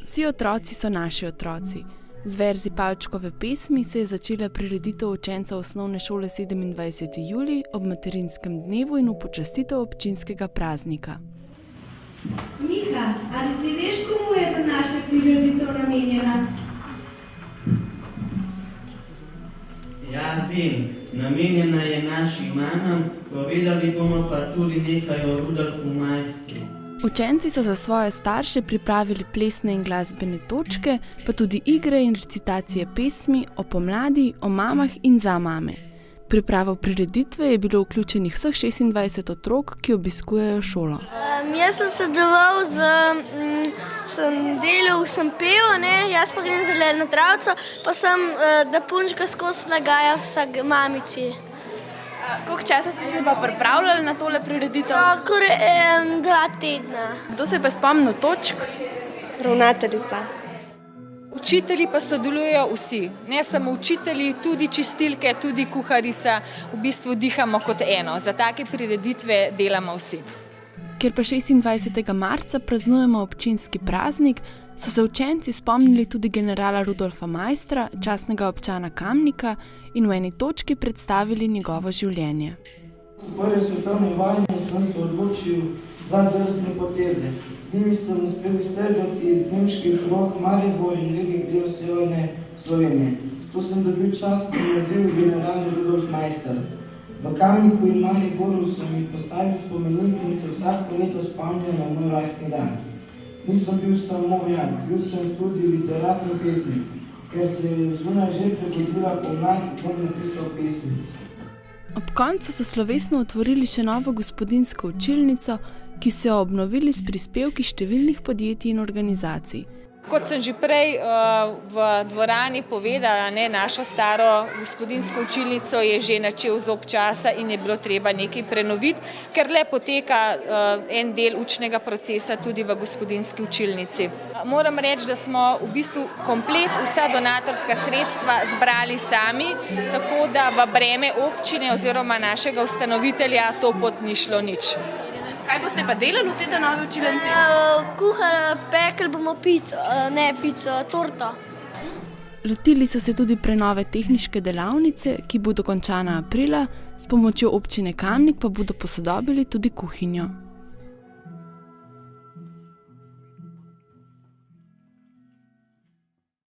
Vsi otroci so naši otroci. Z verzi Pavčkove pesmi se je začela prireditev učencev osnovne šole 27. julij ob materinskem dnevu in v počastitev občinskega praznika. Mika, ali ti veš, komu je današnja prireditev namenjena? Ja, vem. Namenjena je našim mamam, povedali bomo pa tudi nekaj o Rudolfu Maistru. Učenci so za svoje starše pripravili plesne in glasbene točke, pa tudi igre in recitacije pesmi o pomladi, o mamah in za mame. Pripravo prireditve je bilo vključenih vseh 26 otrok, ki obiskujejo šolo. Jaz sem sodeloval sem pel, jaz pa grem zelo na travco, pa sem, da punčka skozi nagaja vsak mamici. Koliko časa ste se pa pripravljali na tole prireditev? Kar 2 tedna. Kdo se je pa spomnil točk? Ravnateljica. Učitelji pa sodelujejo vsi, ne samo učitelji, tudi čistilke, tudi kuharica, v bistvu dihamo kot eno. Za take prireditve delamo vsi. Ker pa 26. marca praznujemo občinski praznik, so se učenci spomnili tudi generala Rudolfa Maistra, častnega občana Kamnika, in v eni točki predstavili njegovo življenje. V prvi svetovni vojni sem se odločil za drzne poteze. Z njimi sem uspel iztržiti iz nemških rok Maribor in drugih del severne Slovenije. Zato sem dobil častni naziv general Rudolf Maister. V Kamniku in Mariboru so mi postavili spomenik in se vsako leto spomnil na moj rojstni dan. Nisem bil samo jak, bil sem tudi literat in pesnik, ker se je zunaj že prehodila pomlad, bom napisal pesmico. Ob koncu so slovesno otvorili še novo gospodinjsko učilnico, ki so jo obnovili s prispevki številnih podjetij in organizacij. Kot sem že prej v dvorani povedala, našo staro gospodinjsko učilnico je že načel zob časa in je bilo treba nekaj prenoviti, ker le poteka en del učnega procesa tudi v gospodinjski učilnici. Moram reči, da smo v bistvu komplet vsa donatorska sredstva zbrali sami, tako da v breme občine oziroma našega ustanovitelja to pot ni šlo nič. Kaj boste pa delali v tej novi učilnici? Pekli bomo torto. Lotili so se tudi prenove tehniške delavnice, ki bo dokončana aprila, s pomočjo občine Kamnik pa bodo posodobili tudi kuhinjo.